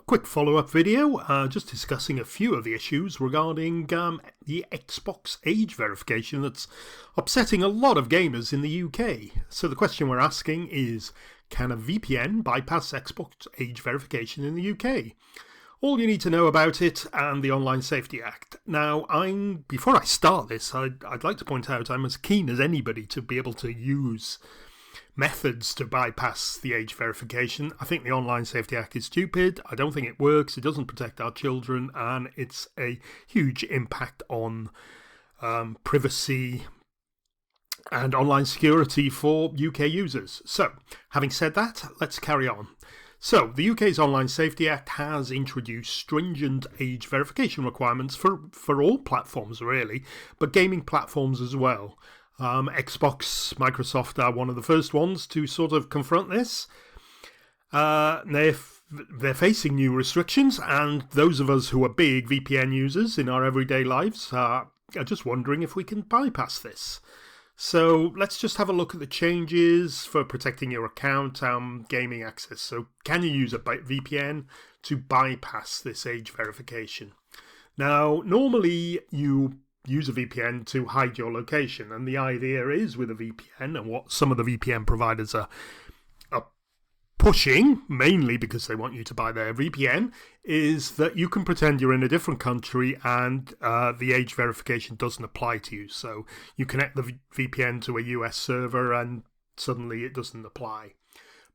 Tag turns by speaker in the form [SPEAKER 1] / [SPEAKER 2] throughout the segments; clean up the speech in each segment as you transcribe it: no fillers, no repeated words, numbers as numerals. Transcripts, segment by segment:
[SPEAKER 1] quick follow-up video, just discussing a few of the issues regarding the Xbox age verification that's upsetting a lot of gamers in the UK. So the question we're asking is, can a VPN bypass Xbox age verification in the UK? All you need to know about it and the Online Safety Act. Now, before I start this, I'd like to point out I'm as keen as anybody to be able to use methods to bypass the age verification. I think the Online Safety Act is stupid. I don't think it works. It doesn't protect our children, and it's a huge impact on privacy and online security for UK users. So, having said that, let's carry on. So, the UK's Online Safety Act has introduced stringent age verification requirements for all platforms, really, but gaming platforms as well. Xbox, Microsoft are one of the first ones to sort of confront this. They're facing new restrictions, and those of us who are big VPN users in our everyday lives are just wondering if we can bypass this. So let's just have a look at the changes for protecting your account, gaming access. So can you use a VPN to bypass this age verification? Now, normally you use a VPN to hide your location, and the idea is with a VPN, and what some of the VPN providers are pushing, mainly because they want you to buy their VPN, is that you can pretend you're in a different country and the age verification doesn't apply to you. So you connect the VPN to a US server and suddenly it doesn't apply.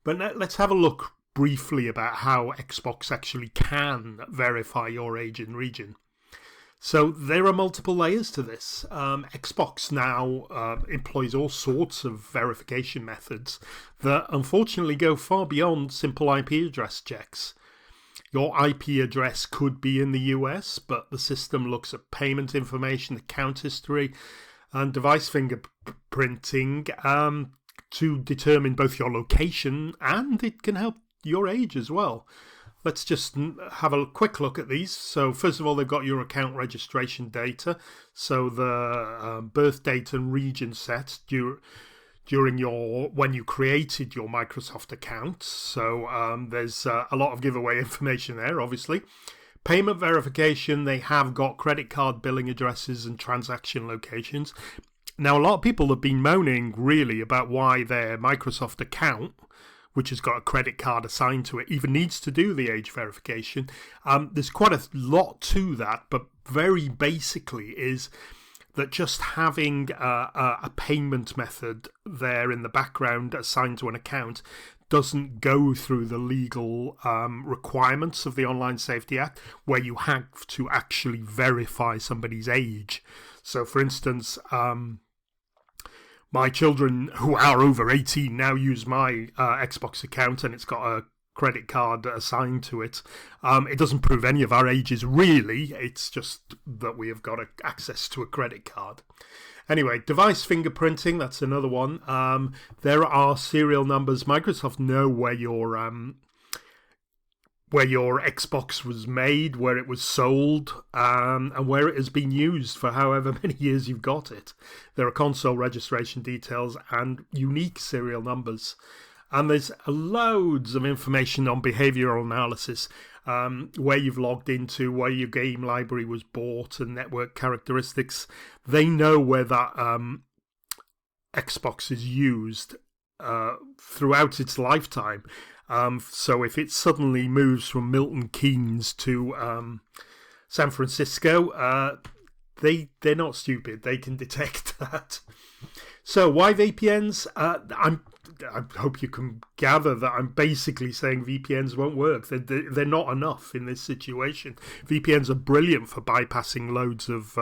[SPEAKER 1] But let's have a look briefly about how Xbox actually can verify your age and region. So there are multiple layers to this. Xbox now employs all sorts of verification methods that unfortunately go far beyond simple IP address checks. Your IP address could be in the US, but the system looks at payment information, account history, and device fingerprinting to determine both your location, and it can help your age as well. Let's just have a quick look at these. So first of all, they've got your account registration data. So the birth date and region set during when you created your Microsoft account. So there's a lot of giveaway information there, obviously. Payment verification, they have got credit card billing addresses and transaction locations. Now, a lot of people have been moaning really about why their Microsoft account, which has got a credit card assigned to it, even needs to do the age verification. There's quite a lot to that, but very basically is that just having a payment method there in the background assigned to an account doesn't go through the legal requirements of the Online Safety Act, where you have to actually verify somebody's age. So, for instance, my children who are over 18 now use my Xbox account, and it's got a credit card assigned to it. It doesn't prove any of our ages, really. It's just that we have got access to a credit card. Anyway, device fingerprinting, that's another one. There are serial numbers. Microsoft know where your Xbox was made, where it was sold, and where it has been used for however many years you've got it. There are console registration details and unique serial numbers. And there's loads of information on behavioral analysis, where you've logged into, where your game library was bought, and network characteristics. They know where that Xbox is used throughout its lifetime. So if it suddenly moves from Milton Keynes to San Francisco, they're not stupid. They can detect that. So why VPNs? I hope you can gather that I'm basically saying VPNs won't work. They're not enough in this situation. VPNs are brilliant for bypassing loads of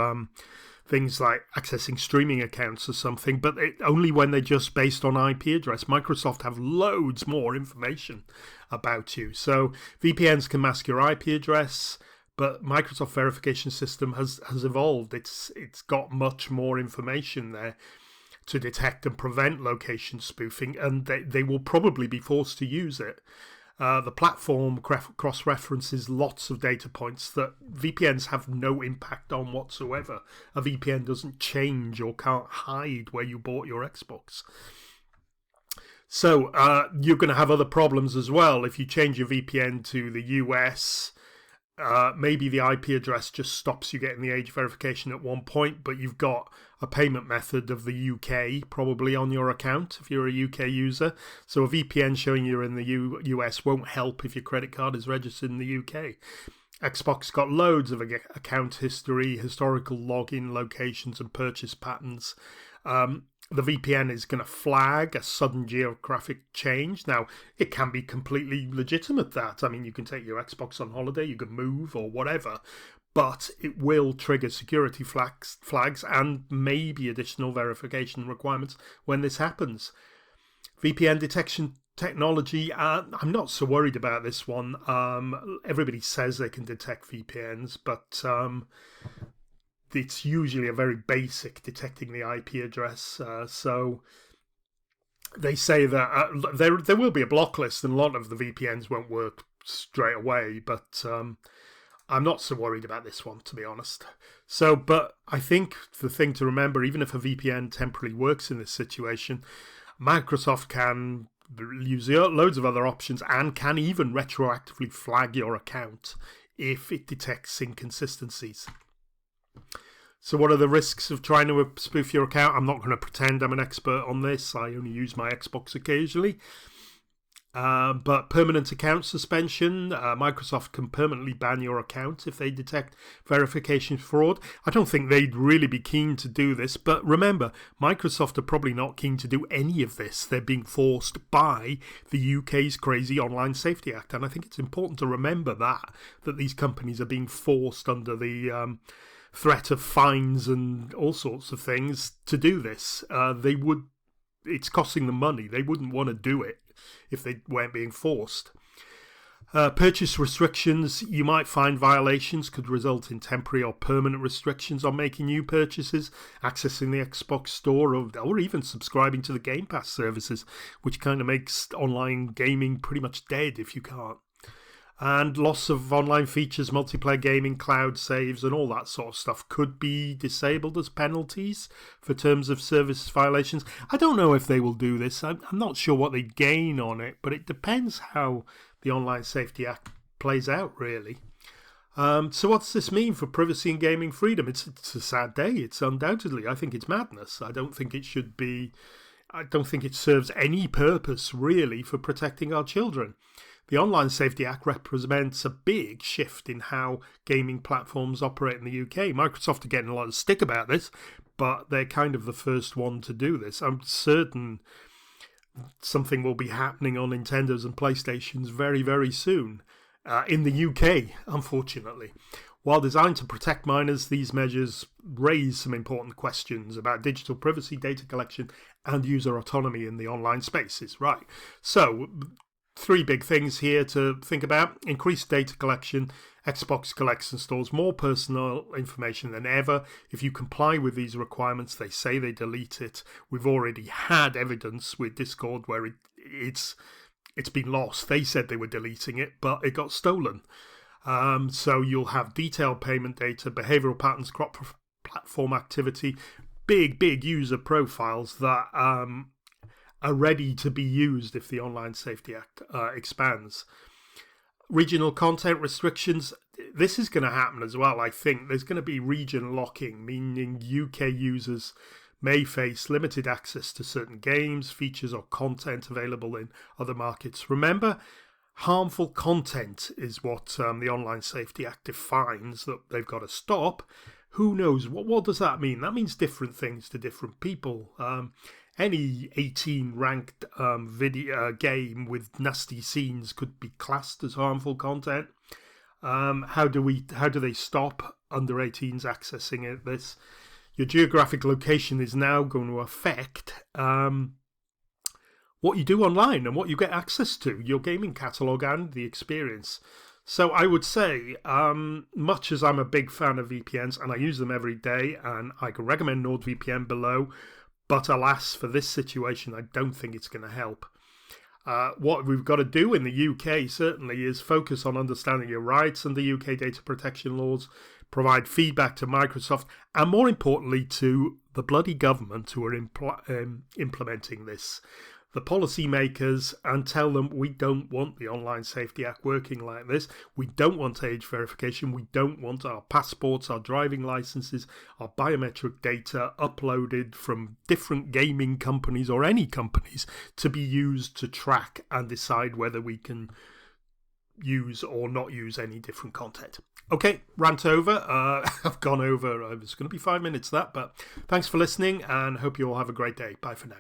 [SPEAKER 1] things like accessing streaming accounts or something, but only when they're just based on IP address. Microsoft have loads more information about you. So VPNs can mask your IP address, but Microsoft verification system has evolved. It's got much more information there to detect and prevent location spoofing, and they will probably be forced to use it. The platform cross-references lots of data points that VPNs have no impact on whatsoever. A VPN doesn't change or can't hide where you bought your Xbox. So you're going to have other problems as well. If you change your VPN to the US, maybe the IP address just stops you getting the age verification at one point, but you've got a payment method of the UK probably on your account if you're a UK user. So a VPN showing you're in the US won't help if your credit card is registered in the UK. Xbox got loads of account history, historical login locations and purchase patterns. The VPN is going to flag a sudden geographic change. Now, it can be completely legitimate that. I mean, you can take your Xbox on holiday, you can move or whatever, but it will trigger security flags and maybe additional verification requirements when this happens. VPN detection technology, I'm not so worried about this one. Everybody says they can detect VPNs, but it's usually a very basic detecting the IP address. So they say that there will be a block list and a lot of the VPNs won't work straight away, but I'm not so worried about this one, to be honest. So, but I think the thing to remember, even if a VPN temporarily works in this situation, Microsoft can use loads of other options and can even retroactively flag your account if it detects inconsistencies. So what are the risks of trying to spoof your account? I'm not going to pretend I'm an expert on this. I only use my Xbox occasionally. But permanent account suspension, Microsoft can permanently ban your account if they detect verification fraud. I don't think they'd really be keen to do this, but remember, Microsoft are probably not keen to do any of this. They're being forced by the UK's crazy Online Safety Act, and I think it's important to remember that these companies are being forced under the threat of fines and all sorts of things to do this. It's costing them money. They wouldn't want to do it if they weren't being forced. Purchase restrictions, you might find violations could result in temporary or permanent restrictions on making new purchases, accessing the Xbox store, or even subscribing to the Game Pass services, which kind of makes online gaming pretty much dead if you can't. And loss of online features, multiplayer gaming, cloud saves, and all that sort of stuff could be disabled as penalties for terms of service violations. I don't know if they will do this. I'm not sure what they gain on it, but it depends how the Online Safety Act plays out, really. So what does this mean for privacy and gaming freedom? It's a sad day. It's undoubtedly. I think it's madness. I don't think it should be. I don't think it serves any purpose, really, for protecting our children. The Online Safety Act represents a big shift in how gaming platforms operate in the UK. Microsoft are getting a lot of stick about this, but they're kind of the first one to do this. I'm certain something will be happening on Nintendos and PlayStations very, very soon. In the UK, unfortunately. While designed to protect minors, these measures raise some important questions about digital privacy, data collection, and user autonomy in the online spaces. Right. So, three big things here to think about. Increased data collection. Xbox collects and stores more personal information than ever. If you comply with these requirements, they say they delete it. We've already had evidence with Discord where it's been lost. They said they were deleting it, but it got stolen. So you'll have detailed payment data, behavioral patterns, cross-platform activity, big user profiles that are ready to be used if the Online Safety Act expands. Regional content restrictions, this is going to happen as well, I think. There's going to be region locking, meaning UK users may face limited access to certain games, features, or content available in other markets. Remember, harmful content is what the Online Safety Act defines that they've got to stop. Who knows? What does that mean? That means different things to different people. Any 18 ranked video game with nasty scenes could be classed as harmful content. How do they stop under 18s accessing this? Your geographic location is now going to affect what you do online and what you get access to, your gaming catalogue and the experience. So I would say, much as I'm a big fan of VPNs and I use them every day, and I can recommend NordVPN below, but alas, for this situation, I don't think it's going to help. What we've got to do in the UK, certainly, is focus on understanding your rights under UK data protection laws, provide feedback to Microsoft, and more importantly, to the bloody government who are implementing this. the policymakers and tell them we don't want the Online Safety Act working like this. We don't want age verification. We don't want our passports, our driving licenses, our biometric data uploaded from different gaming companies or any companies to be used to track and decide whether we can use or not use any different content. Okay, rant over. I've gone over. It's going to be 5 minutes that, but thanks for listening and hope you all have a great day. Bye for now.